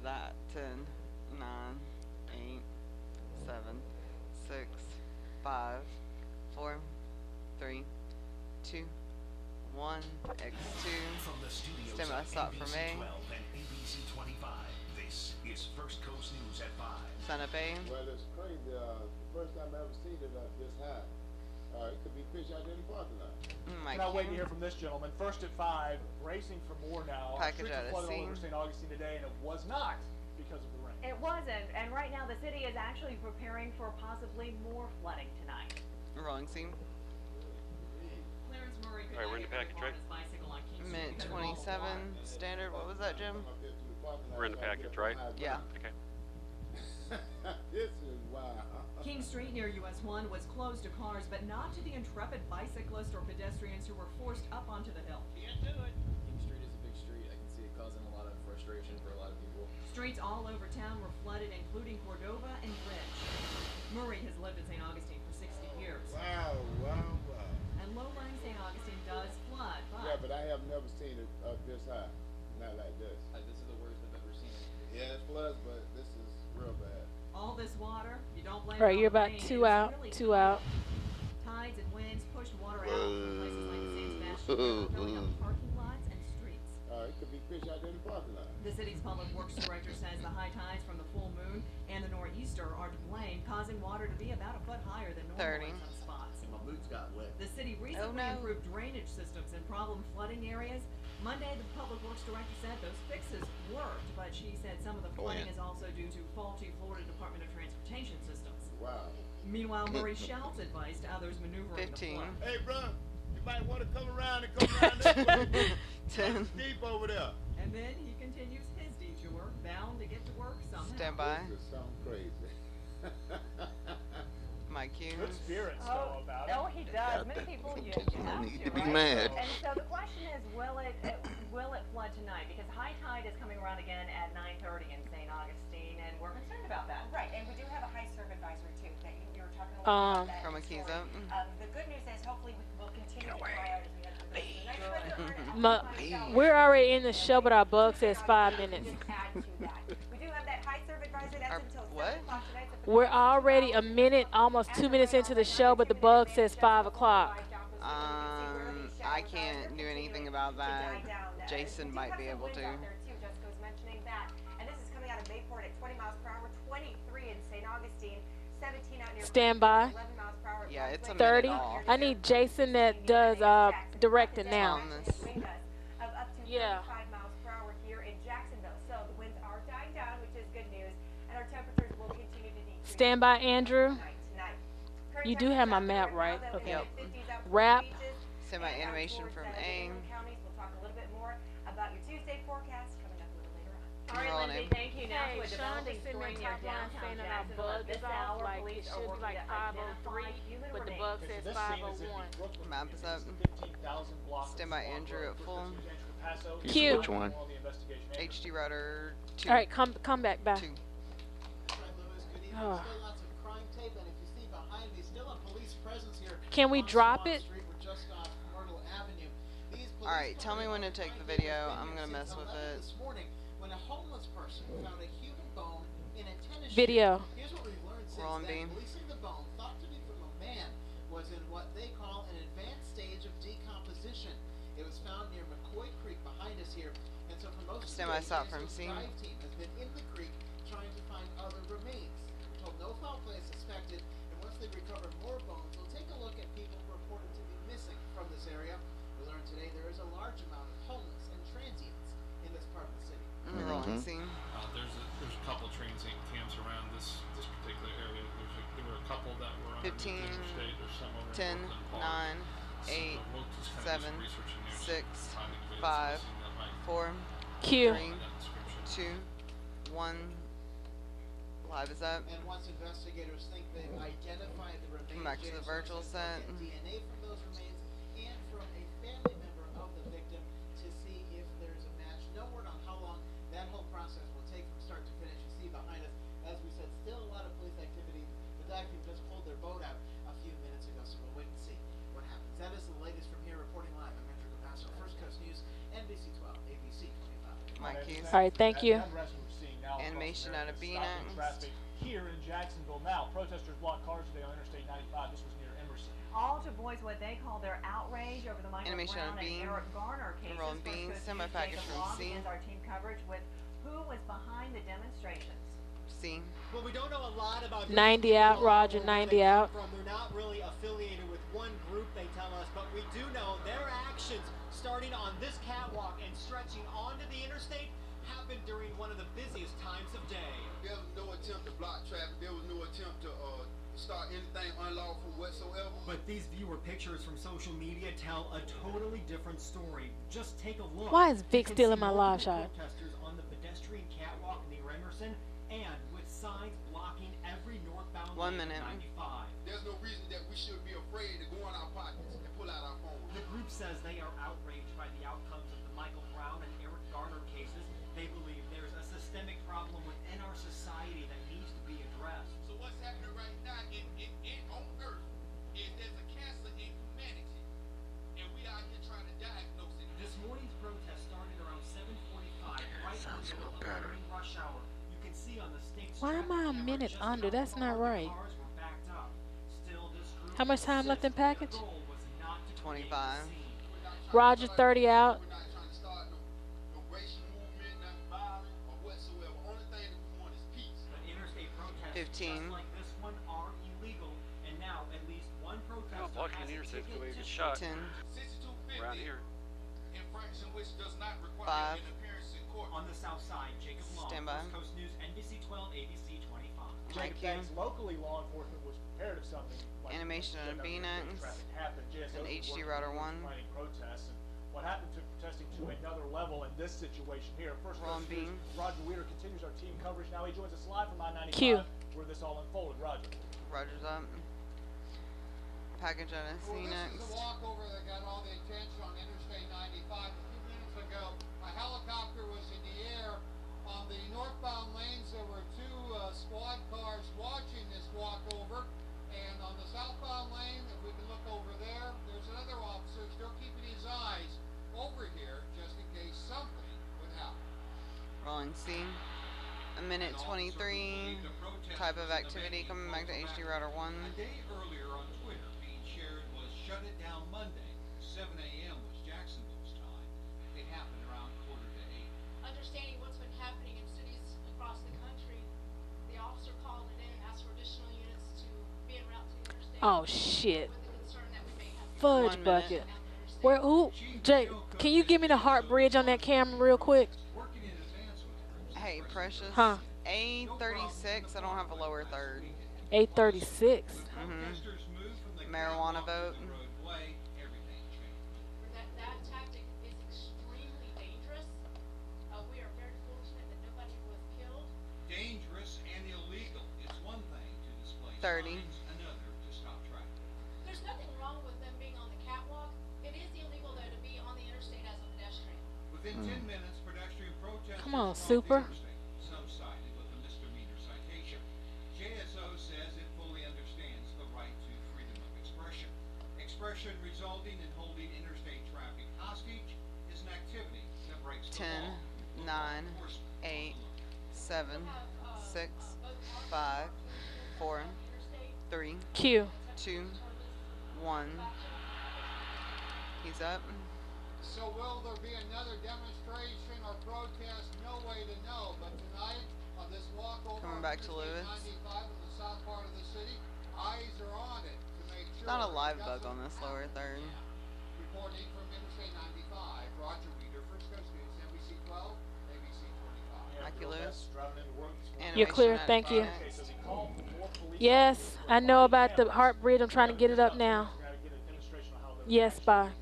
that. 10, 9, 8, 7, 6, 5, 4, 3, 2, 1. X2. From the studios Stand by of stop for ABC me. 12 and ABC 25, this is First Coast News at 5. Sign up A. Well, it's crazy. The first time I ever seen it this high. It could be fish out there in the parking lot. Cannot wait to hear from this gentleman. First at 5, racing for more now. Package Streets out are of flooded all scene. over St. Augustine today, and it was not because of the rain. It wasn't, and right now the city is actually preparing for possibly more flooding tonight. Rolling scene. Clarence Murray could All right, we're in the package, right? Minute 27. Standard. What was that, Jim? We're in the package, right? Yeah. Okay. This is wild. King Street near US 1 was closed to cars, but not to the intrepid bicyclists or pedestrians who were forced up onto the hill. Can't do it. King Street is a big street. I can see it causing a lot of frustration for a lot of people. Streets all over town were flooded, including Cordova and Bridge. Murray has lived in St. Augustine for 60 years. Wow, wow, wow. And low-lying St. Augustine does flood, but... Yeah, but I have never seen it this high. Not like this. This is the worst I've ever seen it. Yeah, it floods, but this is real bad. all this water, you don't blame All right, it on you're the about rain. two It's out, really two out. Tides and winds pushed water out from places like St. Sebastian River, filling up parking lots and streets. It could be fish out there in the parking lot. The city's public works director says the high tides from the full moon and the nor'easter are to blame, causing water to be about a foot higher than normal 30. in some spots. My boots got wet. The city recently improved drainage systems in problem flooding areas. Monday, the public works director said those fixes worked, but she said some of the flooding is also due to faulty Florida Department of Transportation systems. Wow. Meanwhile, Murray shouts advice to others maneuvering 15. the flood. Hey, bro, you might want to come around and come around this way. 10. Deep over there. And then he continues his detour, bound to get to work somehow. Stand by. This sounds crazy. My cues. Good spirits, though, about it. Oh, he does. Many people you have need to, to be right? mad. And so the question is, will it flood tonight? Because high tide is coming around again at 9:30 in St. Augustine, and we're concerned about that. Right, and we do have a high surf advisory too that you were talking about. That From story. Akiza. The good news is hopefully we will continue to dry out as we head through the night. We're already in the show, but our bug says 5 minutes. Add to that. We do have that high surf advisory. That's until 7 o'clock tonight. So We're already a minute, almost 2 minutes into the show, but the bug says 5 o'clock. I can't do anything about that. Jason might be able to. Jessica was mentioning that, and this is coming out of Mayport at 20 miles per hour, 23 in St. Augustine, 17 out near Stand by. 11 miles per hour. Yeah, it's a 30. minute off. I need Jason that does directing now. Of up to 35 miles per hour here in Jacksonville. So the winds are dying down, which is good news, and our temperatures will continue to decrease. Stand by, Andrew. Tonight. You do have my map, right? Okay. Yep. Wrap. Send my animation from A. We'll talk a little bit more about your Tuesday forecast coming up a little later on. All right, Roll Lindsay, name. thank you. Now Hey, to a Sean developing just sent story me near a top line downtown saying that our Jacksonville. bug At this is off, hour, like, police it are should be working like to 5:03, identify human but the remains. bug Okay, says so this scene is in 5:01. the Brooklyn Map is up. 15,000 block of Stand by Swan Andrew Road. at full. First Andrew Paso. Q. Which one? On the investigation. HD Rudder 2. All right, come back, back. 2. Oh. Lots of crime tape, and if you see behind me, still a police presence here. Can we on drop Swan it? Street. We're just off Myrtle Avenue. These police Alright, tell me when to take the video. I'm gonna mess with it. This morning, when a homeless person found a human bone in a tennis Video. shoe. Here's what we've learned since Rolling then. beam. Releasing the bone, thought to be from a man, was in what they call an advanced stage of decomposition. It was found near McCoy Creek behind us here, and so for most of the day, Semi-stop from the scene. dive team has been in the creek trying to find other remains. We're told no foul play is suspected, and once they recover more bones, they'll take a look at people reported to be missing from this area. We learned today there is a large amount of homeless and transients in this part of the city. Rolling scene. There's a couple transient camps around this particular area. There were a couple that were on 15, the interstate. There's some over 10, in Brooklyn Park. 9, So 8, we'll just kind of do 7, some research in there, 6, find anybody 5, that's missing that might 4, Q. 3, fit that description. 2, 1. Live is up. And once investigators think they've identified the remains, Come back to the James virtual Hudson will set. get DNA from those remains and from a family member of the victim to see if there's a match. No word on how long that whole process will take from start to finish. You see behind us, as we said, still a lot of police activity. The dive team just pulled their boat out a few minutes ago, so we'll wait and see what happens. That is the latest from here. Reporting live, I'm Andrew Capasso, First Coast News, NBC 12, ABC 25. My keys. All right, thank you. That rest we're seeing now Animation out of Stopping Phoenix. traffic here in Jacksonville now. Protesters blocked cars today on Interstate 95. This was near Emerson. All to voice what they call their outrage over the Michael Animation Brown out of and Bean. Eric Garner cases. Rolling First Beans. Coast Send my News' package Jacob from Law C. begins our team coverage with who was behind the demonstrations. C. Well, we don't know a lot about 90 out, Roger, 90 out. They're not really affiliated with one group, they tell us, but we do know their actions starting on this catwalk and stretching onto the interstate happened during one of the busiest times of day. There was no attempt to block traffic. There was no attempt to start anything unlawful whatsoever. But these viewer pictures from social media tell a totally different story. Just take a look. Why is Vic You can still see in my live multiple shot? Protesters on the pedestrian catwalk near Emerson and with signs blocking every northbound 1 lane minute. of 95. There's no reason that we should be afraid to go in our pockets and pull out our phones. The group says they are outraged by the outcomes of the Michael Brown and Eric Garner cases. They believe there's a systemic problem within our society that needs to be addressed. So what's happening right now on Earth is there's a cancer in humanity, and we out here trying to diagnose it. This morning's protest started around 7:45, right in the middle of the morning rush hour. You can see on the state's Why am I a traffic minute camera under? just That's how not far right. cars were backed up. Still, this group How much time left in insists their package? goal was not to create 25. a scene. Roger, 30 out. We're not trying to start no racial movement, not violent or whatsoever. Only thing that we want is peace. But interstate protests 15. just like this one are illegal, and now at least one protester blocking has the a interstate ticket the way you to get shot. 10. 6250. Around here. Infraction which does not require 5. an appearance in court. On the south side, Jacob Long, Stand by. West Coast News, NBC 12, ABC 25. Jacob, you. thanks. Locally, law enforcement was prepared if something like Animation like out of that Phoenix. traffic happened. JSO And was HD working Router with 1. planning protests, and what happened took protesting to another level in this situation here. First Ron Coast News, Bean. Roger Weeder continues our team coverage. Now he joins us live from I-95, Q. where this all unfolded. Roger. Roger's up. Package out of C Oh, Well, this next. is the walkover that got all the attention on Interstate 95. A few minutes ago, a helicopter was in the air. On the northbound lanes, there were two squad cars watching this walkover. And on the southbound lane, if we can look over there, there's another officer still keeping his eyes over here just in case something would happen. Rolling C. A minute 23. Type of activity coming back to HD Router 1. A day earlier on Twitter, being shared was Shut It Down Monday. 7 a.m. was Jacksonville's time. It happened around 7:45. Understanding what's been happening in cities across the country, the officer called in and asked for additional units to be en route to the interstate. Oh shit. With the concern that we may have Fudge 1 minute. bucket. Where? Who? Jay, can you give me the heart bridge on that camera real quick? Working in advance with crews. Hey, Precious. Huh? A36. I don't have a lower third. 836. Protesters moved from the Marijuana catwalk to vote. the roadway. Everything changed. that tactic is extremely dangerous. We are very fortunate that nobody was killed. Dangerous and illegal. It's one thing to display 30. signs, another to stop traffic. There's nothing wrong with them being on the catwalk. It is illegal though to be on the interstate as a pedestrian. Within 10 minutes, pedestrian protesters Come on, blocked the Super. interstate. Some sided with a misdemeanor citation. JSO says it fully understands the right to freedom of expression. Expression resulting in holding interstate traffic hostage is an activity that breaks the 10, law. 9, 8, 7, 6, 5, 4, 3, Q. 2, 1. He's up. So will there be another demonstration or protest? No way to know. But tonight, on this walkover Coming on back to Interstate Lewis. 95 in the south part of the city, eyes are on it to make sure. Not a live it bug doesn't on this lower third. Reporting from Interstate 95, Roger Weeder, First Coast News, NBC 12, ABC 25. Mikey Lewis. Driving into work this morning. You're clear. Animation out of Thank you. Okay, Phoenix. so he called for more police Yes, officers. I know about the heart bridge. I'm trying to get it up now. We're gonna get a demonstration on how those Yes, actions bye. can be used.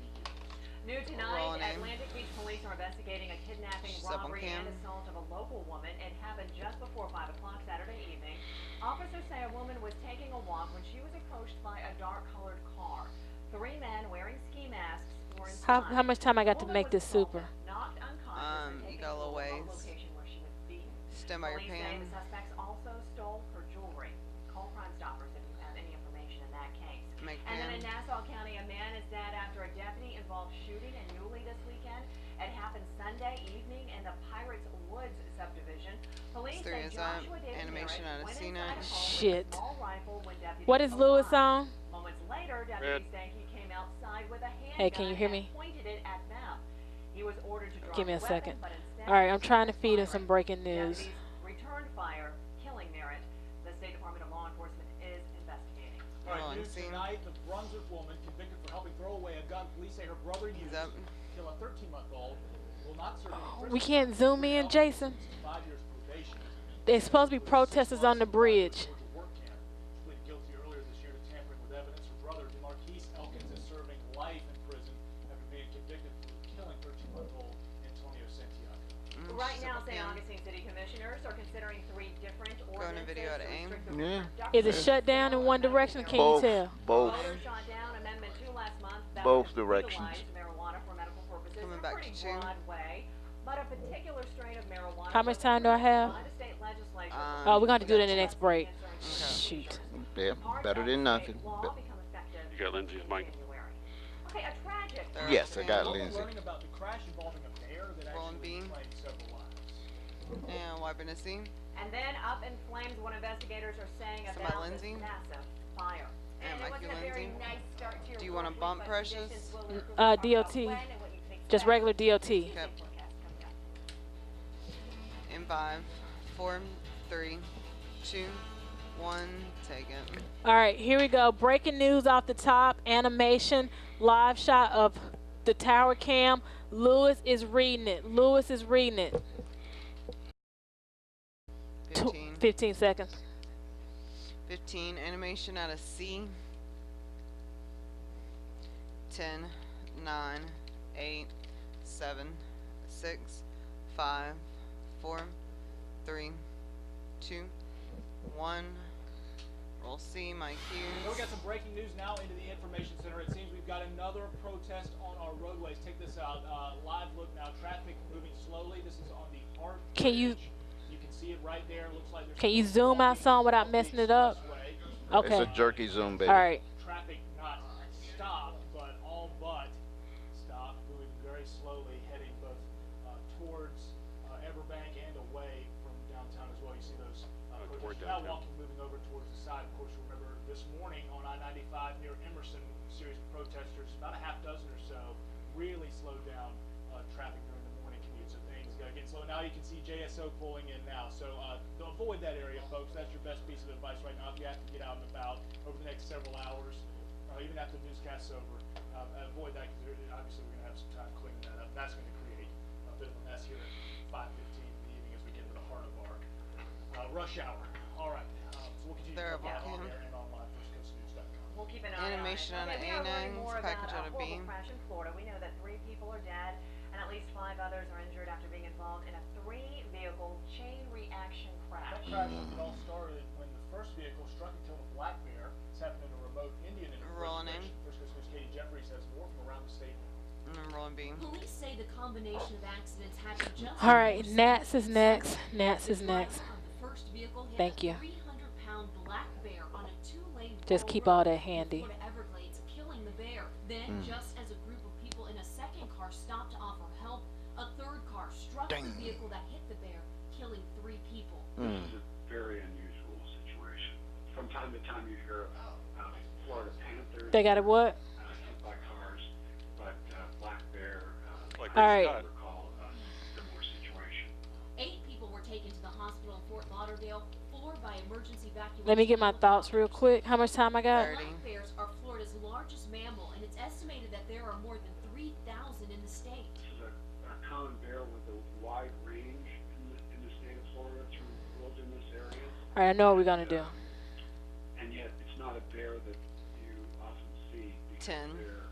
New tonight, Rolling in. Atlantic Beach police are investigating a kidnapping, She's up on robbery, cam. and assault of a local woman. It happened just before 5 o'clock Saturday evening. Officers say a woman was taking a walk when she was approached by a dark-colored car. 3 men wearing ski masks were inside. How much time I got to Woman make was this super? assaulted, knocked unconscious, and You taken got a to little remote ways. location where she was beaten. Stand by your Police say pan. the suspects also stole her jewelry. Call Crime Stoppers if you have any information. information in that case. Make And then in them. Nassau County, a man is dead after a deputy-involved shooting in Yulee this weekend. It happened Sunday evening in the Pirates Woods subdivision. Police say Joshua David Animation Merritt out of went scene. inside a home Shit. with a small rifle when deputies What is Lewis on? Moments later, deputies say he came outside with a handgun Hey, can you hear me? and pointed it at them. He was ordered to drop Give me a the second. weapon, but instead All right, I'm he trying to started feed him firing. some breaking news. Deputies returned fire, killing Merritt. The State Department of Law Enforcement is investigating. All right, news tonight, the Brunswick woman convicted for helping throw away a gun police say her brother used to kill a 13-month-old will not serve any We can't zoom in, Jason. 5 years probation. There's supposed to be protesters on the bridge. Work camp. She pleaded guilty earlier this year to tampering with evidence. Her brother, DeMarquise Elkins, is serving life in prison after being convicted for killing 13-month-old Antonio Santiago. Right now, St. Augustine City Commissioners are considering 3 different ordinances video to aim. Is it shut down in one direction? Can you tell? Both. Voters shot down Amendment 2 last month that Both would directions. legalize marijuana for medical purposes Coming in a back pretty to 2. broad way. But a particular strain of marijuana How much time do I have? by the state legislature Oh, we're going to do it in the next break. Shoot. Yeah, better than nothing. You got Lindsay's mic. Okay, a tragic. Yes, I got Lindsay. Learning about the crash involving a bear that Rolling actually beam. claimed several lives. And wiping the scene. And then up in flames, what investigators are saying Somebody about this Lindsay? massive fire. And it wasn't a very Lindsay. nice start to your Do you want to bump Precious? DOT. Just regular DOT. Okay. In 5, 4, 3, 2, 1, take it. All right, here we go. Breaking news off the top. Animation. Live shot of the tower cam. Lewis is reading it. Lewis is reading it. 15. 15 seconds. 15. Animation out of C. 10, 9, 8, 7, 6, 5, 4, 3, 2, 1. Roll C, my cues. So we got some breaking news now into the information center. It seems we've got another protest on our roadways. Take this out. Live look now. Traffic moving slowly. This is on the Hart Can you? Bridge. You can see it right there. Looks like there's. Can you zoom out some without messing it up? Okay. It's a jerky zoom, baby. All right. Traffic not stopped, but all but stopped, moving very slowly, heading both towards Everbank and away from downtown as well. You see those protesters now walking, moving over towards the side. Of course, you remember this morning on I-95 near Emerson, a series of protesters, about a half dozen or so, really slowed down traffic during the morning commute. So things getting slow. Now you can see JSO pulling in now. So avoid that area, folks. That's your best piece of advice right now. If you have to get out and about over the next several hours, even after the newscast's over, avoid that because obviously we're going to have some time cleaning that up. And that's going to create a bit of a mess here at 5:15 in the evening as we get into the heart of our rush hour. All right. So we'll continue to cover that on there and online, firstcoastnews.com. We'll keep an eye Animation on on it. an Okay, we are learning A9, more package about out a of horrible B. crash in Florida. We know that 3 people are dead and at least 5 others are injured after being involved in a 3-vehicle chain reaction crash. That crash it all started when the first vehicle struck and killed a black bear. This happened in a remote Indian Rolling in. First Coast News' Katie Jeffries has more from around the state. Rolling beam. Police say the combination of accidents happened just. All right. Nats is next. Nats is next. The first vehicle hit Thank you. a 300-pound black bear on a 2-lane Just keep all that handy. Florida Everglades, killing the bear. Then, just as a group of people in a second car stopped to offer help, a third car struck the vehicle that hit the bear, killing 3 people. This is a very unusual situation. From time to time you hear about Florida Panthers. They got a what? Hit by cars, but black bear. All right. Recall a similar situation. 8 people were taken to the hospital in Fort Lauderdale, 4 by emergency evacuation. Let me get my thoughts real quick. How much time I got? Black bears are Florida's largest mammal, and it's estimated that there are more than 3,000 in the state. This is a common bear with a wide range in the state of Florida through wilderness areas. All right. I know what we're gonna do. And yet it's not a bear that you often see because 10. they're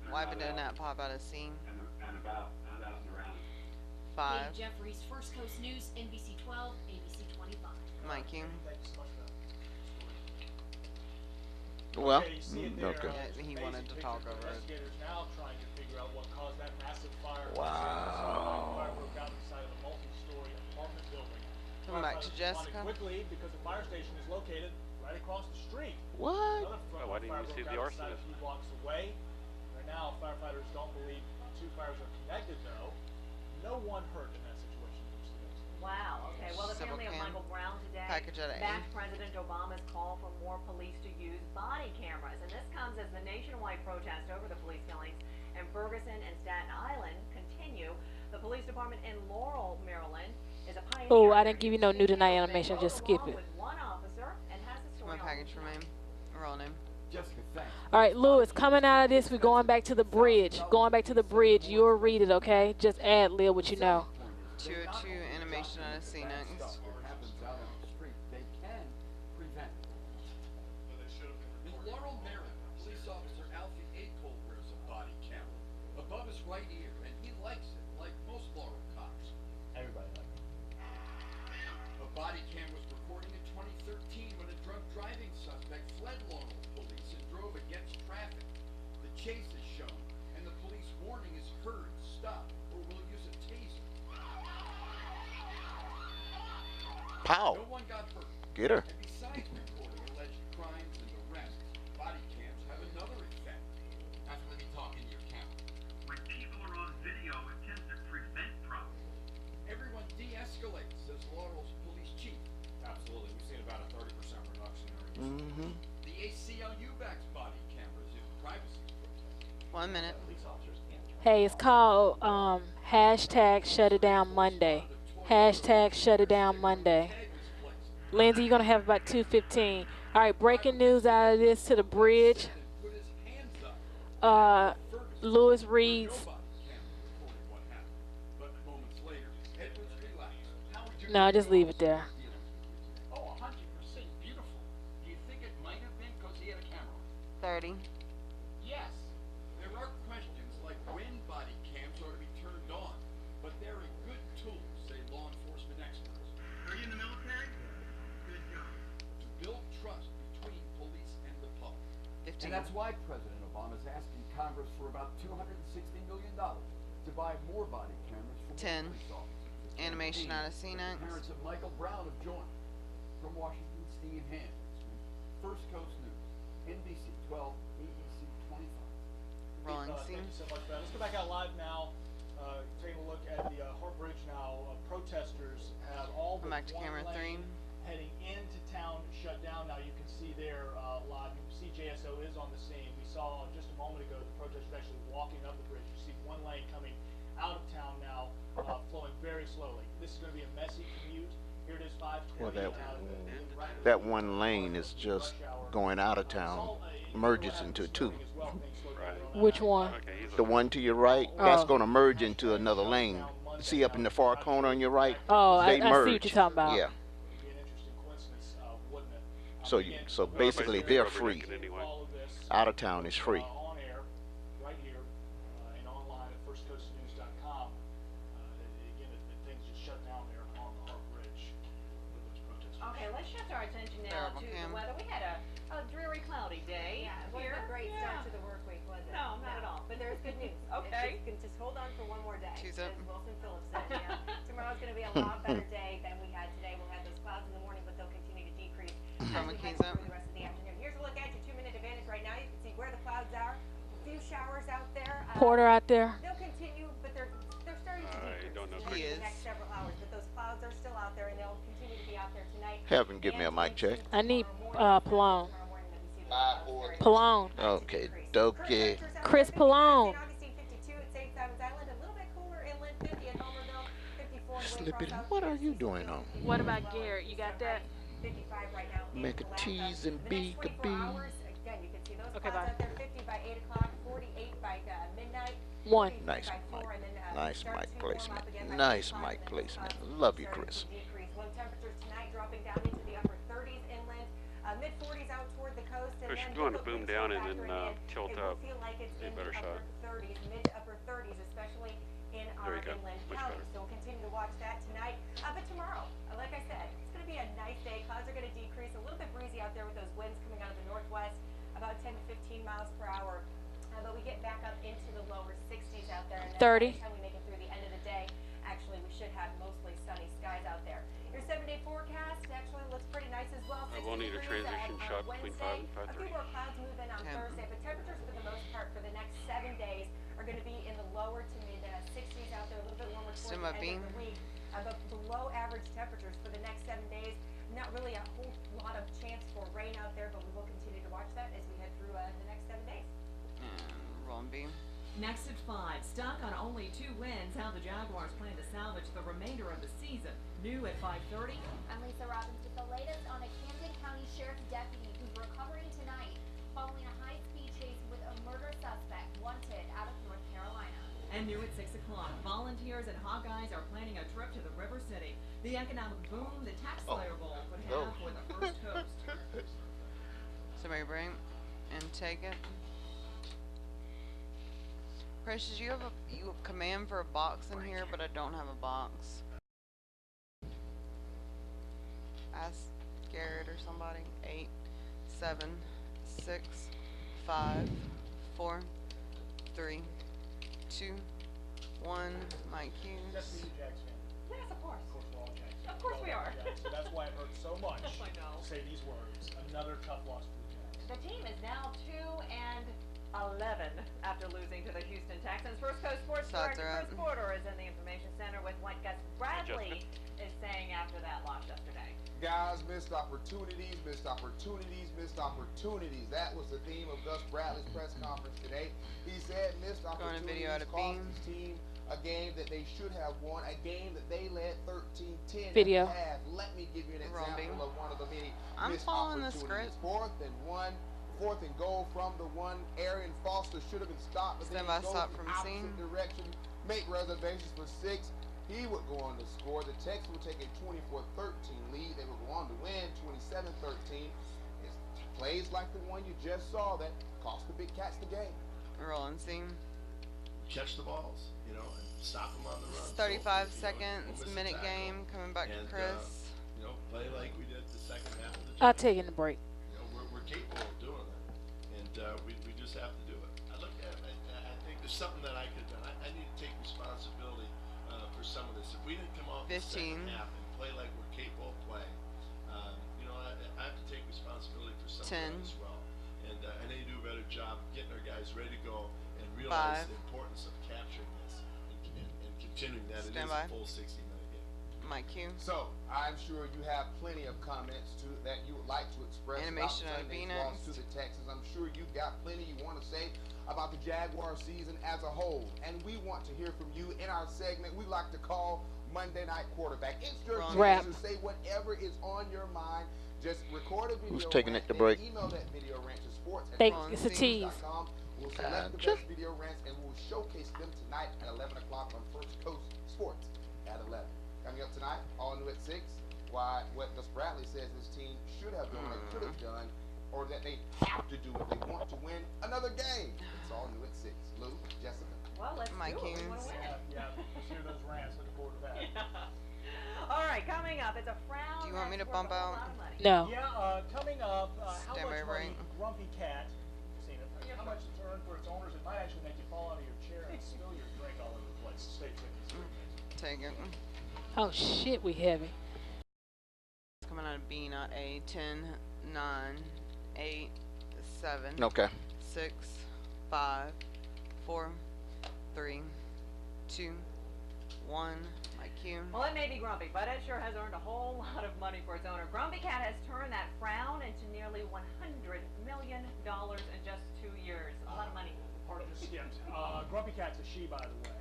Why did not pop out of scene? and about, not out and around. 5. Katie Jeffries, First Coast News, NBC 12, ABC 25. Mike, you. Well, Okay, you see it there. okay. Yeah, he wanted to talk over it. Investigators now trying to figure out what caused that massive fire. Wow. Fire broke out inside of a multi-story apartment building. Coming back to Firefighters responded Jessica. quickly because the fire station is located right across the street. What? Another why didn't you see the arsonist? A arsonist? few blocks away. Right now, firefighters don't believe two fires are connected, though. No one hurt in that situation. Wow. Okay. Well, the Civil family of cam. Michael Brown today Package at A. backed President Obama's call for more police to use body cameras, and this comes as the nationwide protest over the police killings in Ferguson and Staten Island continue. The police department in Laurel, Maryland, is a pioneer. Oh, I didn't give you no new tonight animation. Just skip it. With one officer and has the story. My package for me. Roll name. Jessica, thanks. All right, Lewis, coming out of this, we're going back to the bridge. Going back to the bridge. You'll read it, okay? Just ad lib what you know. 202 animation on a scene next. That happens out on the street. They can prevent it. In Laurel, Maryland, police officer Alfie Acole wears a body camera above his right ear, and he likes it, like most Laurel cops. Everybody likes it. A body cam was recording in 2013 when a drunk driving suspect fled Laurel police and drove against traffic. The chase is shown, and the police warning is heard: stop, or we'll use a taser. Pow. No one got hurt. Get her. And besides recording alleged crimes and arrests, body cams have another effect. That's when you talk into your camera. When people are on video, it tends to prevent problems. Everyone de-escalates, says Laurel's police chief. Absolutely. We've seen about a 30% reduction in Mm-hmm. The ACLU backs body cameras if privacy is protected. 1 minute. Hey, it's called hashtag Shut It Down Monday. Hashtag Shut It Down Monday. Lindsay, you're going to have about 2:15. All right, breaking news out of this to the bridge. Lewis reads. No, just leave it there. Oh, 100% beautiful. Do you think it might have been because he had a camera? 30. Yes. There are questions like when body cams are to be turned on, but they're a good tool, say law enforcement experts. Are you in the military? Good job. To build trust between police and the public. 15. And that's why President Obama is asking Congress for about $260 million to buy more body cameras for 10. police officers. Animation out of scene next. Parents of Michael Brown have joined. From Washington, Steve Hans. First Coast News, NBC 12, ABC 25. Rolling scene. Thank you so much, Ben. Let's go back out live now. Taking a look at the Hart Bridge now. Protesters have all but Back to one camera 3. lane heading into town shut down. Now you can see there live. You can see JSO is on the scene. We saw just a moment ago the protesters actually walking up the bridge. You see one lane coming out of town now, flowing very slowly. This is going to be a messy commute. Here it is, 5:20. Well, that one lane is just going out of town, merges into two. Which one? The one to your right, that's going to merge into another lane. See up in the far corner on your right? Oh, I They see merge. what you're talking about. Yeah. So basically they're free. Out of town is free. On air, right here, and online at firstcoastnews.com. Again, the things just shut down there on the Hart Bridge with those protesters. Okay, let's shift our attention now to the weather. We had a dreary, cloudy day. Yeah, it wasn't a great start to the work week, was it? No, not at all. But there's good news. Okay. Just hold on for one more day. Choose As up. Wilson Phillips said, yeah. Tomorrow's going to be a lot better day than we had today. We'll have those clouds in the morning, but they'll continue to decrease as Throw my we head keys through up. the rest of the afternoon. Here's a look at your 2-minute advantage right now. You can see where the clouds are. A few showers out there. Porter out there. They'll continue, but they're starting to decrease don't know. in the next several hours. But those clouds are still out there, and they'll continue to be out there tonight. Have him give me a mic check. I need Palone. Palone. Okay, dokie. Chris Palone. Slipping. What are you doing on? What about Garrett? You got that? Make a tease and be a bee. Okay, bye. 50 by 8 o'clock, 48 by midnight. One. Nice mic. Nice mic placement. Nice mic placement. Love you, Chris. Low temperatures tonight dropping down into the upper 30s inland, mid 40s out toward the coast. And Or then she's going to the boom winds down will and then factor in. tilt It up. will feel like it's Be a in better the shot. upper 30s, mid to upper 30s, especially in There our you go. inland Much counties. better. So we'll continue to watch that tonight. But tomorrow, like I said, it's going to be a nice day. Clouds are going to decrease. A little bit breezy out there with those winds coming out of the northwest, about 10 to 15 miles per hour. But we get back up into the lower 60s out there. And then 30. by the time we make it through the end of the day, actually, we should have mostly sunny skies out there. Your 7-day forecast actually looks pretty nice as as well. I will need a 60 degrees transition on shot between 5 Wednesday. and A few 5:30. more clouds move in on Thursday, but temperatures for the most part for the next 7 days are going to be in the lower to mid 60s out there, a little bit warmer towards the end of the week. But below average temperatures for the next 7 days. Not really a whole lot of chance for rain out there, but we will continue to watch that as we head through the next 7 days. Rolling beam. Next at 5, stuck on only 2 wins, how the Jaguars plan to salvage the remainder of the season. New at 5:30. I'm Lisa Robbins with the latest on a Camden County Sheriff's deputy who's recovering tonight following a high-speed chase with a murder suspect wanted out of North Carolina. And new at 6 o'clock, volunteers at Hawkeyes are planning a trip to the River City. The economic boom the Tax Slayer Bowl could have for the First Coast. Somebody bring and take it. Precious, you have a command for a box in here, but I don't have a box. Ask Garrett or somebody. 8, 7, 6, 5, 4, 3, 2, 1. Mike Hughes. Just be Jags fan. Yes, of course. Of course, we're all Jags. Of course we are. So that's why it hurts so much I know. to say these words. Another tough loss for the Jags. The team is now 2-11 after losing to the Houston Texans. First Coast Sports Director Chris Porter is in the information center with what Gus Bradley is saying after that loss yesterday. Guys, missed opportunities, missed opportunities, missed opportunities. That was the theme of Gus Bradley's press conference today. He said missed opportunities cost his team a game that they should have won, a game that they led 13-10 Video. at the half. Let me give you an example of one of the many missed following the opportunities. script. 4th and goal from the one. Arian Foster should have been stopped, but then he goes stop the from opposite scene. direction, make reservations for 6. He would go on to score. The Texans would take a 24-13 lead. They would go on to win 27-13. It's plays like the one you just saw that cost the Big Cats the game. Rolling seam. Catch the balls, you know, and stop them on the run. 35 so, seconds, minute game, coming back to Chris. You know, play like we did the second half of the I'll take in the break. You know, we're capable of doing that, and we just have to do it. I look at it, I think there's something that I could do. I need to take responsibility for some of this. If we didn't come off the second half and play like we're capable of playing, you know, I have to take responsibility for some of that as well. And I need to do a better job getting our guys ready to go and realize the importance of capturing this and continuing that. It is a full 60-minute game. Mike Q. So I'm sure you have plenty of comments that you would like to express about Sunday's loss to the Texans. I'm sure you've got plenty you want to say about the Jaguar season as a whole, and we want to hear from you in our segment we like to call Monday Night Quarterback. It's your chance to say whatever is on your mind. Just record a video. Who's taking it to break? Email that video rant to sports@. It's a tease. We'll select the best video rants and we'll showcase them tonight at 11 o'clock on First Coast Sports at 11. Coming up tonight, all new at 6. Why what Gus Bradley says this team should have done, or could have done, or that they have to do if they want to win another game. It's all new at 6. Lou, Jessica. Well, let's Mike do it. We want to win. Yeah, let's hear those rants. Looking forward to that. All right, coming up, it's a frown. Do you want me to that's worth bump a whole out? lot of money. No. Yeah, coming up, how Stand much by money Grumpy Cat, seen it, how much it's earned for its owners? It might actually make you fall out of your chair and spill your drink all over the place. Stay tuned. Take it. Oh shit, we heavy. It's coming out of B, not A. 10, 9, 8, 7. Okay. 6, 5, 4, 3, 2, 1. Mike Q. Well, it may be grumpy, but it sure has earned a whole lot of money for its owner. Grumpy Cat has turned that frown into nearly $100 million in just 2 years. A lot of money. Part of the skipped. Grumpy Cat's a she, by the way.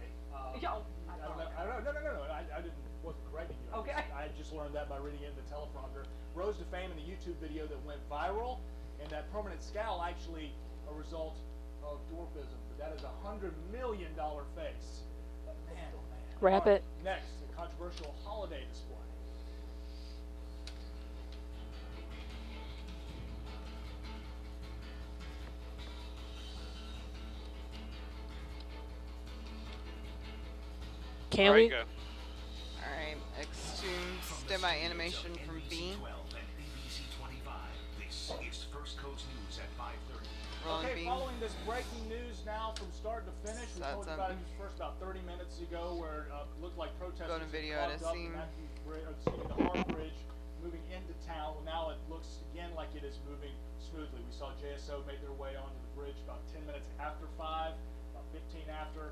Yo, I don't know. No. I wasn't correcting you. Okay. I just learned that by reading it in the teleprompter. Rose to fame in the YouTube video that went viral, and that permanent scowl actually a result of dwarfism. But that is $100 million face. But man, oh man. Wrap it. Next, the controversial holiday display. Can we? Alright, extreme standby animation from B. This is First Coast News at 5:30. Okay, following this breaking news now from start to finish, we told you about it first about 30 minutes ago where it looked like protesters Go to video had at a clogged up scene. the Hard Bridge moving into town. Well, now it looks is moving smoothly. We saw JSO make their way onto the bridge about 10 minutes after 5, about 15 after.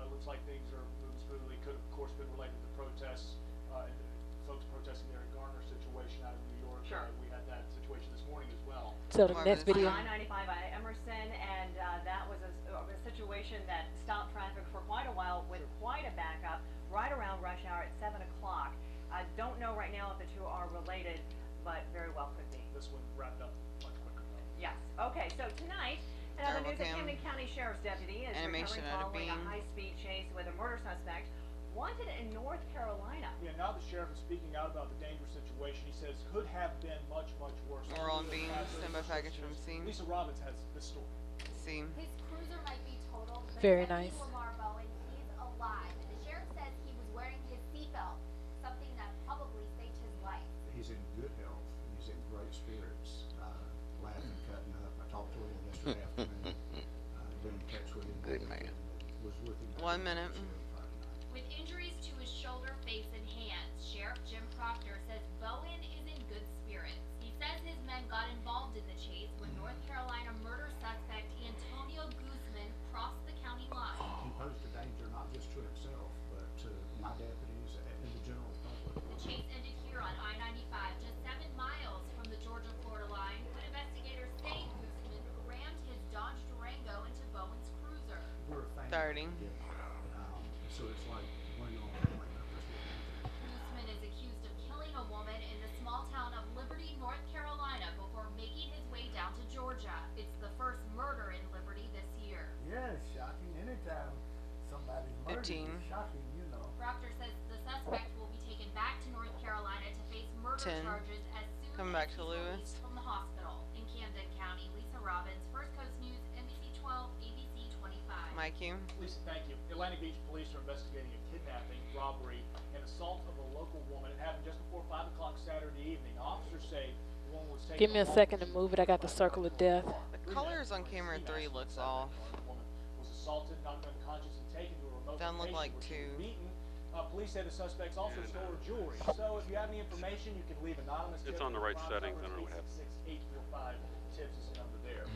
It looks like things are moving smoothly. Could have, of course, been related to protests and folks protesting the Eric Garner situation out of New York. Sure. We had that situation this morning as well. So the next video. I-95 at Emerson, and that was a situation that stopped traffic for quite a while with quite a backup right around rush hour at 7 o'clock. I don't know right now if the two are related, but very well could be. This one wrapped up much quicker though. Yes. Okay, so tonight, another news, a Camden County Sheriff's deputy is recovering following a high-speed chase with a murder suspect wanted in North Carolina. Yeah, now the sheriff is speaking out about the dangerous situation. He says could have been much, much worse. We're on beam, stand by package from scene. Lisa Robbins has this story. Scene. His cruiser might be totaled, but very nice. Lamar Bowen, he's alive. And the sheriff says he was wearing his seatbelt, something that probably saved his life. He's in good health. He's in great spirits. Laughing, cutting up. I talked to him yesterday afternoon. Been in touch with him. Good man. Was with him. 1 minute. With injuries to his shoulder, face, and hands, Sheriff Jim Proctor says Bowen is in good spirits. He says his men got involved in the chase when North Carolina murder suspect Antonio Guzman crossed the county line. He posed a danger not just to himself, but to my deputies and the general public. The chase ended here on I-95, just 7 miles from the Georgia-Florida line, when investigators say Guzman rammed his Dodge Durango into Bowen's cruiser. We're a family. 30. So it's like bring on the plane up. Guzman is accused of killing a woman in the small town of Liberty, North Carolina, before making his way down to Georgia. It's the first murder in Liberty this year. Yeah, it's shocking. Anytime somebody's murdered, 15. it's shocking, you know. Proctor says the suspect will be taken back to North Carolina to face murder 10. charges as soon Coming as back to he's Lewis. released from the hospital. In Camden County, Lisa Robbins, First Coast News, NBC 12, ABC 25. Mike, you. Lisa, thank you. Atlantic Beach police are investigating a kidnapping, robbery, and assault of a local woman. It happened just before 5 o'clock Saturday evening. Officers say the woman was taken. Give me a second to move it. I got the circle of death. The colors on camera 3 looks off. The woman was assaulted, knocked unconscious, and taken to a remote Doesn't look like location where she was 2. beaten. Police say the suspects also stole her jewelry. So if you have any information, you can leave anonymous tips. It's on the right settings. I don't know what happened. 845 tips is the number there.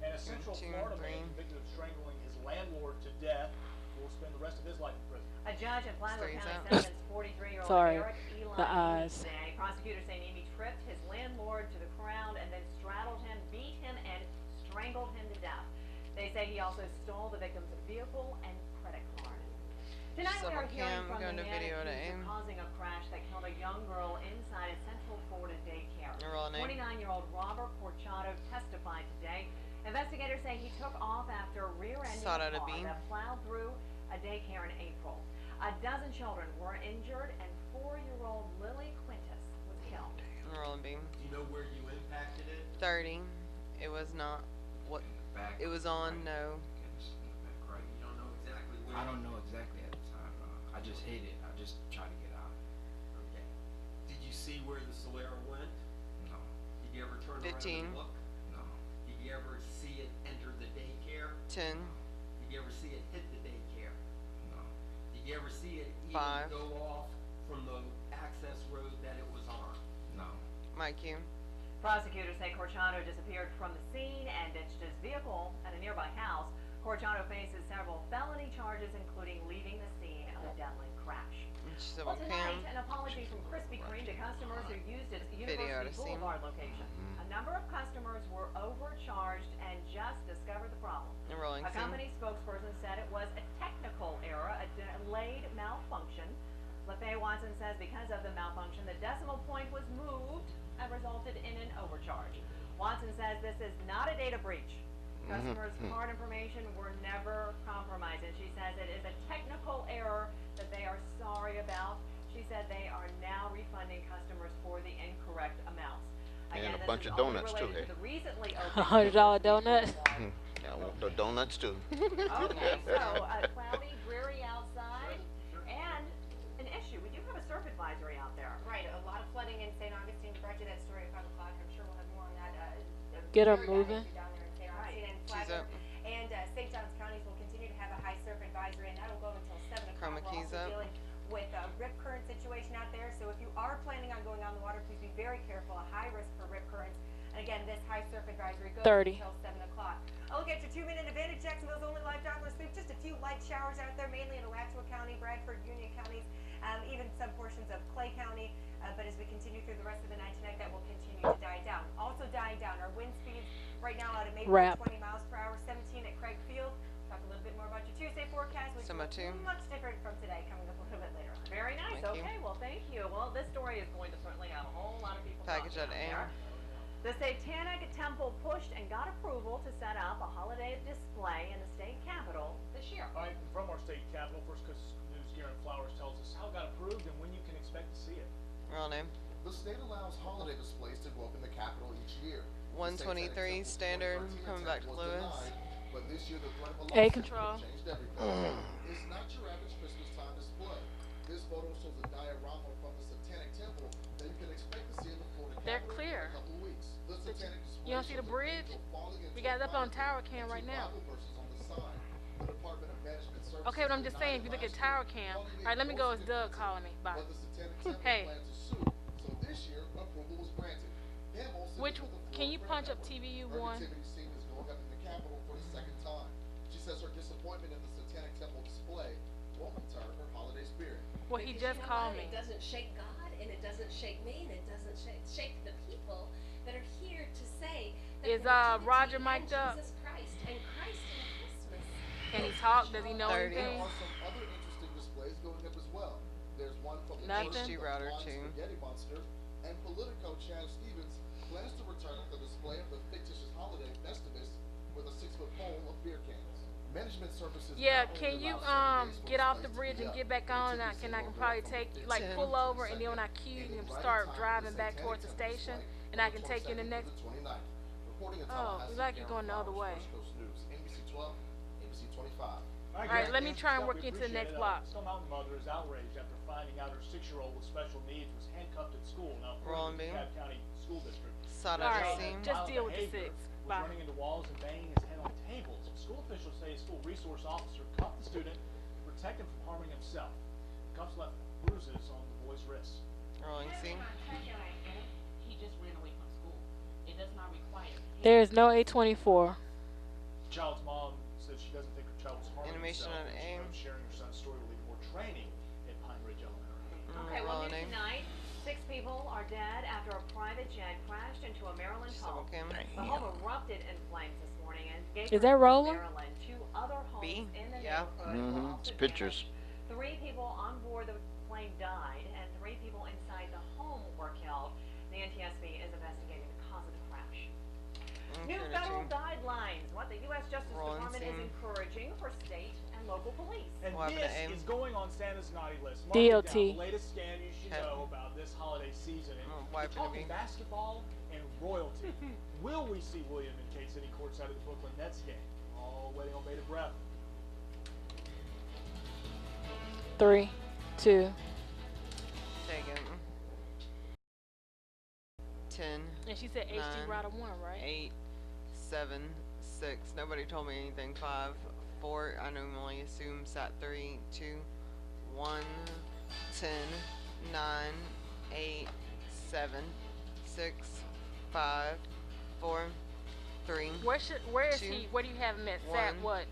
And a Central Florida man convicted of strangling his landlord to death will spend the rest of his life in prison. A judge in Flagler County sentenced 43-year-old Eric Eli the eyes. today. Prosecutors say Amy tripped his landlord to the ground and then straddled him, beat him, and strangled him to death. They say he also stole the victim's vehicle and credit card. Tonight we are hearing from the man accused of causing a crash that killed a young girl inside a Central Florida daycare. 29-year-old Robert Corchado testified today. Investigators say he took off after rear-ending a car that plowed through a daycare in April. A dozen children were injured, and 4-year-old Lily Quintus was killed. Rolling beam. Do you know where you impacted it? 30. It was not what it was on. No. Right. You don't know exactly where. I don't know exactly at the time. I just hit it. I just tried to get out. Okay. Did you see where the Solera went? No. Did you ever turn 15. around and look? No. Did you ever see it enter the daycare? 10. Did you ever see it hit the daycare? No. Did you ever see it even 5. go off from the access road that it was on? No. Mike, you. Prosecutors say Corchado disappeared from the scene and ditched his vehicle at a nearby house. Corchado faces several felony charges, including leaving the scene of a deadly crash. Well, tonight, an apology from Krispy Kreme to customers who used its University Boulevard location. A number of customers were overcharged and just discovered the problem. A company spokesperson said it was a technical error, a delayed malfunction. LaFay Watson says because of the malfunction, the decimal point was moved and resulted in an overcharge. Watson says this is not a data breach. Customers' card information were never compromised, and she says it is a technical error that they are sorry about. She said they are now refunding customers for the incorrect amounts. Again, and a bunch of donuts too. To the recently $100 donut. I want the donuts too. Okay, so cloudy, dreary outside, and an issue. We do have a surf advisory out there. Right, a lot of flooding in St. Augustine. Brought you that story at 5 o'clock. I'm sure we'll have more on that. Get her moving. Down there in St. Augustine and Flagler. And St. John's counties will continue to have a high surf advisory, and that will go until 7 o'clock. We're also dealing with a rip current situation out there. So if you are planning on going on the water, please be very careful. A high risk for rip currents. And And again, this high surf advisory goes 30. until 7 o'clock. I'll look at your 2-minute advantage. Jacksonville's only live doppler sweep. Just a few light showers out there, mainly in Alachua County, Bradford, Union counties, even some portions of Clay County. But as we continue through the rest of the night tonight, that will continue to die down. Also dying down, our wind speeds right now out of Mayfield, 20 miles per hour, 17 at Craig Field. Talk a little bit more about your Tuesday forecast, which is much different from today, coming up a little bit later on. Very nice. Okay, well, thank you. Well, this story is going to certainly have a whole lot of people Package talking at out there. The Satanic Temple pushed and got approval to set up a holiday display in the state capitol this year. All right, from our state capitol, First Coast News, Garen Flowers tells us how it got approved and when you can expect to see it. Real name. The state allows holiday displays to go up in the capitol each year. 123 standard, coming back to Lewis. But this year the threat of a control. changed everything. It's not your average Christmas time display. This photo shows a diorama from the Satanic Temple that you can expect to see in the Florida They're Capitol clear. in a couple of weeks. The Satanic display You don't see the bridge? We got it up on tower cam right now. The Department of Management Services Okay, but I'm just saying, if you look at tower cam. Alright, let me go. It's Doug calling me. Bye. Hey. So this year, approval was granted. Which, can you punch up TVU one? Scene is going up in the Capitol for the second time. She says her disappointment in the Satanic Temple display won't deter her holiday spirit. Well, he just called me. It doesn't shake God, and it doesn't shake me, and it doesn't shake the people that are here to say that Is Roger mic'd up? Jesus Christ and Christ in Christmas. Can he talk? Does he know 30. anything? There are some other interesting displays going up as well. There's one from the HD router too. Spaghetti Monster, and Politico Chad Stevens plans to return with a display of the fictitious holiday Festivus with a 6-foot pole of beer cans. Management services. Yeah, can you get off the bridge and get back on? And I can probably take you, like pull over, and then when I cue you, start driving back towards the station, and I can take you in the next. Oh, we like you going the other way. NBC 12, NBC 25. Alright, let me try and work you into the next block. Some mountain mother is outraged after finding out her 6-year-old with special needs was handcuffed at school. Now, according to the DeKalb County School District. Alright, just deal with the 6. Bye. Running into walls and banging his head on tables. School officials say a school resource officer cuffed the student to protect him from harming himself. The cuffs left bruises on the boy's wrists. Rolling scene. He just ran away from school. It does not require. There is no A24. The child's mom says she doesn't think her child was harming Animation himself. on aim. Sharing her son's story will lead to more training at Pine Ridge Elementary. Okay, well, news tonight. 6 people are dead after a private jet crashed into a Maryland home. The home erupted in flames this morning and gave Is that rolling? Maryland. 2 other homes in the neighborhood were also It's pictures. damaged. 3 people on board the plane died, and 3 people inside the home were killed. The NTSB is investigating the cause of the crash. New federal guidelines, what the U.S. Justice Department is encouraging for state and local police. And this is going on Santa's naughty list. DOT. The latest scam you should know about this holiday season. And we're talking basketball and royalty. Will we see William and Kate sitting courtside of the Brooklyn Nets game? All waiting on bated breath. 3, 2. Take it. 10. And she said HD router 1, right? 8, 7, 6. Nobody told me anything. 5, 4. I normally assume sat 3, 2, 1, 10, 9, 8, 7, 6, 5, 4, 3. Where is he? Where do you have him at? Sat what?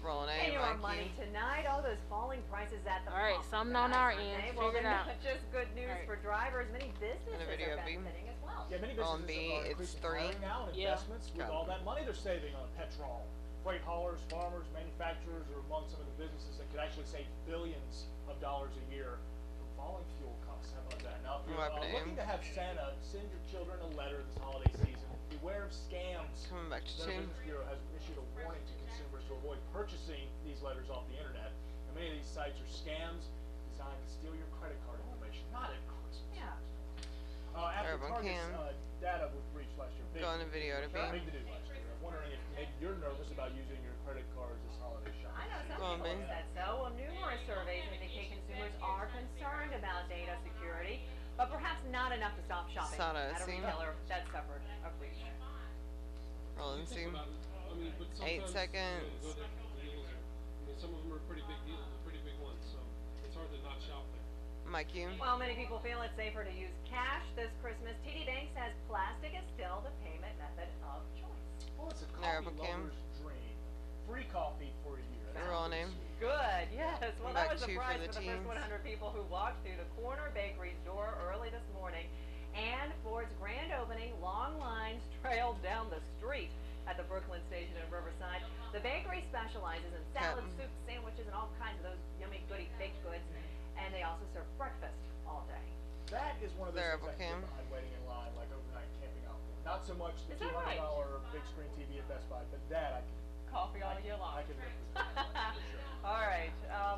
Rolling And your money tonight, all those falling prices at the Alright, pump. something on our end. Well, Figure it they're out. not just good news for drivers. Many businesses are benefiting as well. Yeah, many On businesses B, are it's increasing 3. hiring now and investments with all that money they're saving on petrol. Freight haulers, farmers, manufacturers are among some of the businesses that could actually save billions of dollars a year from falling fuel costs. How about that? Now, if you're looking to have Santa send your children a letter this holiday season, beware of scams. Coming back to The 2. Business Bureau has issued a warning to consumers to avoid purchasing these letters off the internet. And many of these sites are scams designed to steal your credit card information, not at Christmas. Yeah. After Target's data was breached last year, big, Go in the video to big to do last year. I'm wondering if maybe you're nervous about using your credit cards this holiday shopping. I know some people have said so. Well, numerous surveys indicate consumers are concerned about data security, but perhaps not enough to stop shopping at a retailer that suffered a breach. Rolling scene. 8 seconds. Some of them are pretty big deals, pretty big ones, so it's hard to not shop there. Mike, you? While many people feel it's safer to use cash this Christmas, TD Bank says plastic is still the payment a There, coffee Kim. lover's dream. Free coffee for a year. That Girl sounds name. sweet. Good, yes. Well, that was a 2 prize for the for the first teens. 100 people who walked through the Corner Bakery's door early this morning. And for its grand opening, long lines trailed down the street at the Brooklyn station in Riverside. The bakery specializes in salads, soups, sandwiches, and all kinds of those yummy, goody baked goods. And they also serve breakfast all day. That is one of those There, things I can Kim. get behind waiting in line, like overnight camping out for. Not so much the Is that $200 right? big screen TV at Best Buy, but that I can. Coffee all year long. I can live with that, for sure. All right.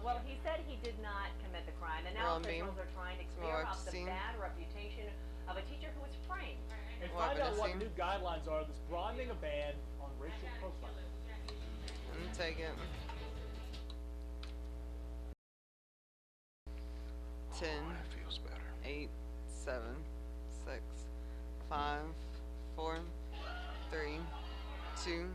Well, he said he did not commit the crime, and now officials are trying to clear up the bad reputation of a teacher who was framed. And find out what new guidelines are that's broadening a ban on racial profiling. Take it. 10. That feels better. 8, 7, 6, 5, 4, 3, 2,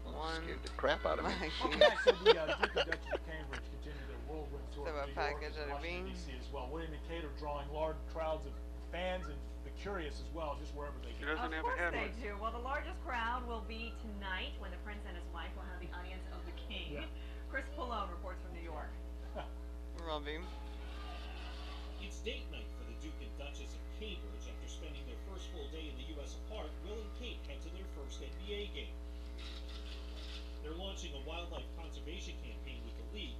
1. Scared the crap out of me. Okay, so the Duke and Duchess of Cambridge continue their whirlwind tour So of a New York package and of Washington, beans. D.C. as well. William and Kate are drawing large crowds of fans and the curious as well, just wherever they She can. doesn't Of have a course they headline. do. Well, the largest crowd will be tonight when the prince and his wife will have the audience of the king. Yeah. Chris Pallone reports from New York. Robbie. It's date night for the Duke and Duchess of Cambridge. After spending their first full day in the U.S. apart, Will and Kate head to their first NBA game. They're launching a wildlife conservation campaign with the league.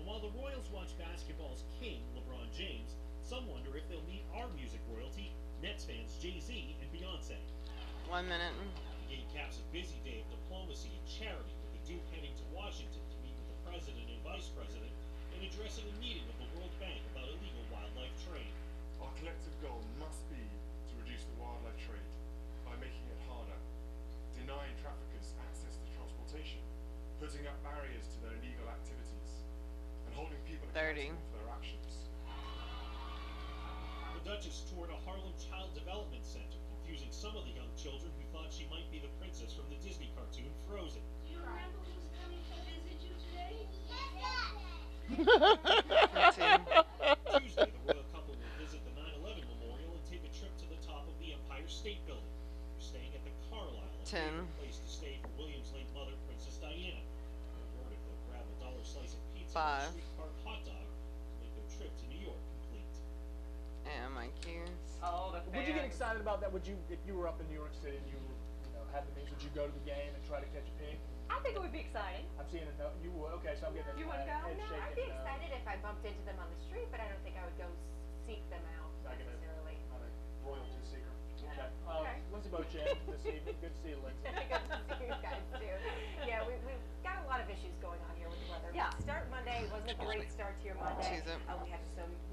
And while the Royals watch basketball's king, LeBron James, some wonder if they'll meet our music royalty, Nets fans Jay-Z and Beyonce. 1 minute. The game caps a busy day of diplomacy and charity, with the Duke heading to Washington to meet with the president and vice president and addressing a meeting of the World Bank about illegal wildlife trade. Our collective goal must be to reduce the wildlife trade by making it harder, denying traffickers access to transportation, putting up barriers to their illegal activities, and holding people 30. accountable for their actions. The Duchess toured a Harlem Child Development Center, confusing some of the young children who thought she might be the princess from the Disney cartoon Frozen. Do you remember who's coming to visit you today? Tuesday, the royal couple will visit the 9/11 memorial and take a trip to the top of the Empire State Building. They're staying at the Carlisle, a 10. favorite place to stay for William's late mother, Princess Diana. They're word if they'll grab a $1 slice of pizza 5. and a streetcar hot dog to make their trip to New York complete. And my cues. Oh, the fans. Would you get excited about that? Would you, if you were up in New York City and you were, had the means, would you go to the game and try to catch a pig? I think it would be exciting. I'm seeing it. No, you would. Okay, so I'm getting You a wouldn't go? head No, shaking. I'd be excited if I bumped into them on the street, but I don't think I would go seek them out Not gonna- necessarily. Not a royalty seeker. Okay. Okay. Lindsay Bochamp this evening. Good to see you, Lindsay. Good to see you guys too. Yeah, we've got a lot of issues going on here with the weather. Yeah. Start Monday wasn't a great start to your Monday. Choose it.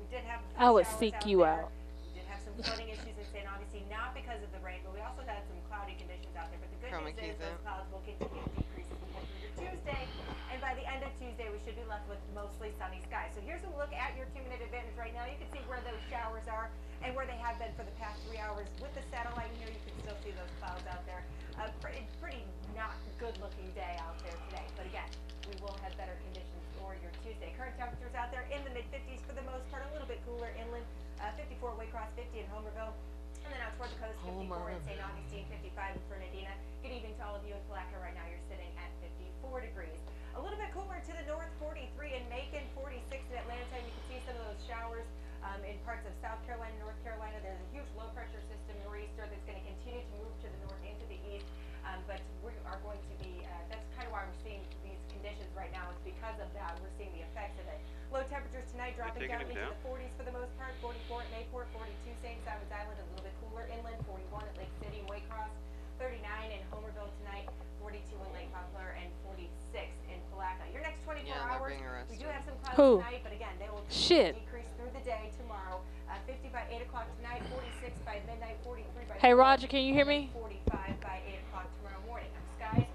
We did have. I would showers seek out you there. out. We did have some flooding issues in St. Augustine, not because of the rain, but we also had some cloudy conditions out there. But the good Chroma news keys is those it. clouds will continue to decrease as we head through to Tuesday, and by the end of Tuesday, we should be left with mostly sunny skies. So here's a look at your 2-minute advantage right now. You can see where those showers are and where they have been for the past 3 hours. With the satellite in here, you can still see those clouds out there. Pretty not good-looking day out there today. But again, we will have better conditions for your Tuesday. Current temperatures out there in the mid-50s for the most part, a little bit cooler inland. 54 Waycross, 50 in Homerville. And then out toward the coast, 54 in St. Augustine, 55 in Fernandina. Good evening to all of you in Palaca. Right now you're sitting at 54 degrees. A little bit cooler to the north, 43 in Macon, 46 in Atlanta. And you can see some of those showers in parts of South Carolina, North Carolina. There's a huge low pressure system nor'easter that's going to continue to move to the north and to the east. But we are going to be, that's kind of why we're seeing these conditions right now. It's because of that. We're seeing the effects of it. Low temperatures tonight dropping down into the 40s for the most part. 44 at Mayport, 42 St. Simon's Island, a little bit cooler inland. 41 at Lake City and Waycross. 39 in Homerville tonight. 42 in Lake Poplar and 46 in Palaca. Your next 24 hours, we do have some clouds Who? tonight, but again, they will decrease through the day tomorrow. 50 by 8 o'clock tonight, 46 by midnight, 43 by Hey, 4, Roger, can you hear me? 45 by 8 o'clock tomorrow morning. Skies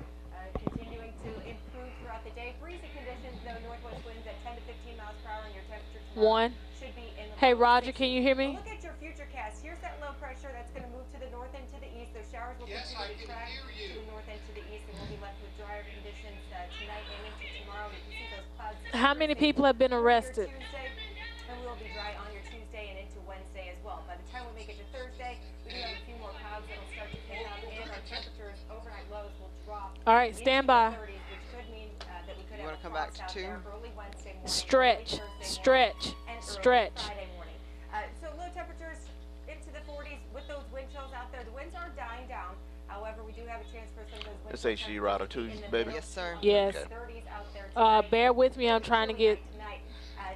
continuing to improve throughout the day. Breezy conditions, though, northwest winds at 10 to 15 miles per hour, and your temperature tomorrow should be in the Hey, low Roger, 60s. can you hear me? Look at your futurecast. Here's that low pressure that's going to move to the north and to the east. Those showers will continue to track to the north and to the east, and we'll be left with drier conditions tonight and into tomorrow. You can see those clouds. How many people have been arrested? Tuesday, and we will be dry on your Tuesday and into Wednesday as well. By the time we make it to Thursday, we do have a few more clouds that'll start to pick up, and our temperatures overnight lows will drop All right, stand by. 30s, which could mean that we could You have want to a come back frost to out 2? there early Wednesday morning, Stretch, early Thursday stretch, morning, and early stretch. Friday morning. So low temperatures into the 40s with those wind chills out there. The winds are dying down. However, we do have a chance for some of those wind Let's say chills she to ride a be Tuesday, in the baby. middle Yes, sir. to Yes. 30s out there tonight. Bear with me. I'm trying to get. Tonight,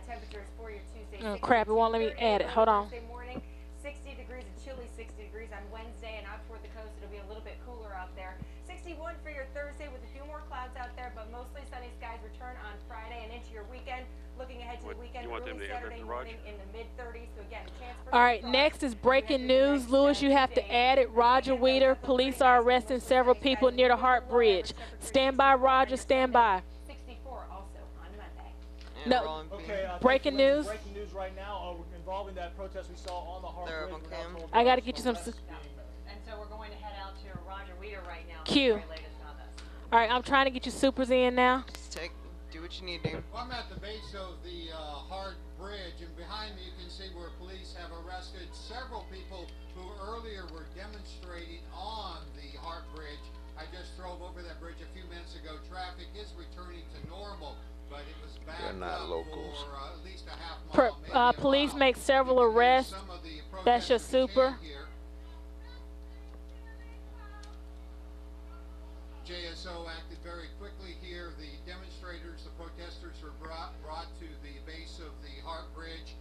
temperatures for your Tuesday. Oh, crap, it won't let me add it. Hold on. Thursday morning, 60 degrees, a chilly 60 degrees on Wednesday, and out toward the coast, it'll be a little bit cooler out there. 61 for your Thursday with a few more clouds out there, but mostly sunny skies return on Friday and into your weekend. Looking ahead to the weekend, you want them early to Saturday enter the Raj? morning in the mid-30s. So again, a chance for All some right, frost. next is We have breaking through the news. next, Lewis, you 2 have to days. add it. Roger Again, Weeder, those police upper are nights, arresting mostly several sunny people skies, near the a little Hart bit lower, Bridge. average temperature Stand by, 64 on Roger, your stand Sunday, by. 64 also on Monday. And No. rolling B. Okay, Breaking thank you, news. Lindsay. Breaking news right now involving that protest we saw on the Hart They're Bridge. up on We're now cam. told I gotta there's get you some. arrests being made. And so we're going to head out to Roger Weeder right now. Q. For the very latest on this. All right, I'm trying to get your supers in now. Just do what you need to. Well, I'm at the base of the Hart Bridge, and behind me you can see where police have arrested several people who earlier were demonstrating on the Hart Bridge. I just drove over that bridge a few minutes ago. Traffic is returning to normal, but it was backed They're not up locals. for at least a half mile, maybe a Police mile. make several You can hear arrests. some of the That's your protesters super. chant here. JSO acted very quickly here. The demonstrators, the protesters were brought to the base of the Hart Bridge.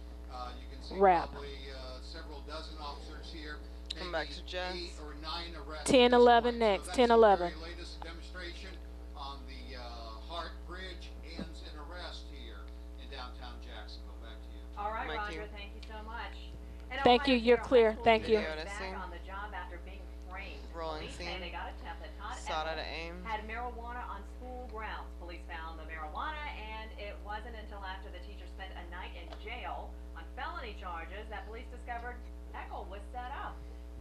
You can see Wrap. probably several dozen officers here. Come back to Jess. 8 or 9 arrests. 10, at this 11 point. next, So that's 10, the 11. very latest demonstration on the Hart Bridge ends in arrest here in downtown Jacksonville. Back to you. All right, Thank Roger, you. thank you so much. And Thank you, Ohio you're State clear. High School Thank you. student is Video to see. back on the job after being framed. Rolling Police say scene. they got a temp that Todd Sought out Emmett of aim. had marijuana on school grounds. Police found the marijuana, and it wasn't until after the teacher spent a night in jail on felony charges that police discovered Eckel was set up.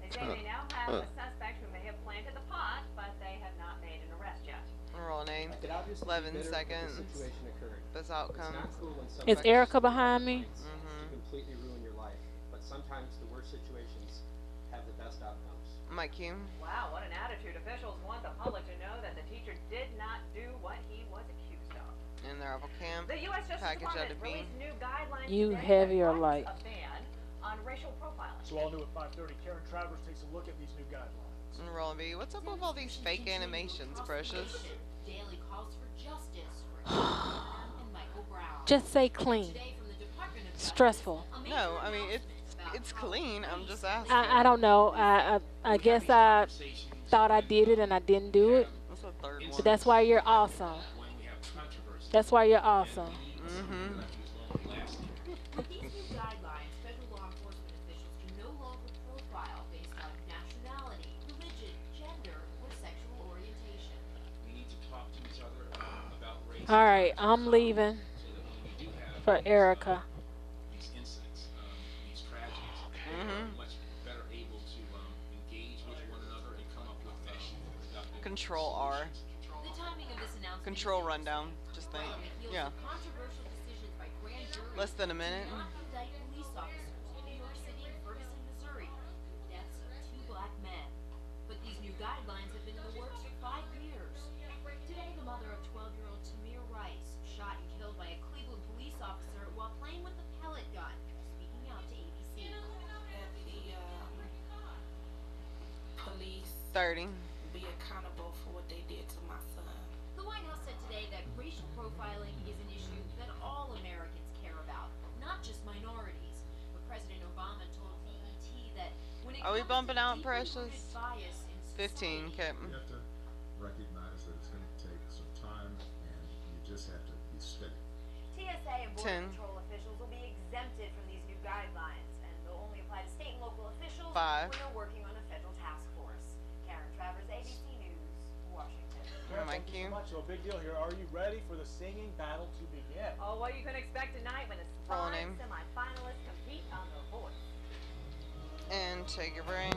They say they now have a suspect who may have planted the pot, but they have not made an arrest yet. Rolling aim. I could obviously 11 be bitter if seconds. the situation occurred. This But outcome. It's not cool when Is somebody Erica behind me? to completely ruin your life. But sometimes the worst situations have the best outcomes. Mike Hume. Wow, what an attitude. Officials want the public to know that the teacher did not do what he was accused of. And they're up on cam. The U.S. Justice Package out Department of B. released new guidelines You today heavy that or marks light? a ban on racial profiling. So all new at 5:30. Karen Travers takes a look at these new guidelines. And rolling B. What's up with all these fake animations, Precious? Daily calls for justice for and Michael Brown. Just say clean. Today from the Department of Stressful. No, I mean it's clean. I'm just asking. I don't know. I guess I thought I did it and I didn't do it. What's the third one? So that's why you're awesome. That's why you're awesome. Mm-hmm. With these new guidelines, federal law enforcement officials can no longer profile based on nationality, religion, gender, or sexual orientation. We need to talk to each other about race. All right, I'm leaving So that when we do have for Erica. these incidents, these tragedies, Mhm. we're much better able to engage with one another and come up with productive Control R. The timing of this announcement Control is rundown. Just think. on the heels Yeah. of controversial decisions by grand juries Less than a minute. to not indict police officers in New York City and Ferguson, Missouri, for the deaths of 2 black men. But these new guidelines have been in the works for 5 years. Today, the mother of 12-year-old Tamir Rice, shot and killed by a Cleveland police officer while playing with a pellet gun, speaking out to ABC. Police 30. be accountable for what they did to my son. The White House said today that racial profiling is an issue that all Americans care about, not just minorities. But President Obama told BET that when it Are we comes bumping to out, deeply Precious? rooted bias in 15. society, Okay. You have to recognize that it's going to take some time, and you just have to be steady. TSA and Border 10. Control officials will be exempted from these new guidelines, and they'll only apply to state and local officials 5. when they're working on a federal task force. Karen Travers, ABC News, Washington. Karen, Mike thank you Hume. so much. So a big deal here. Are you ready for the singing battle to begin? Oh, what you can expect tonight when the Rolling five aim. semifinalists compete on The Voice. And take a break.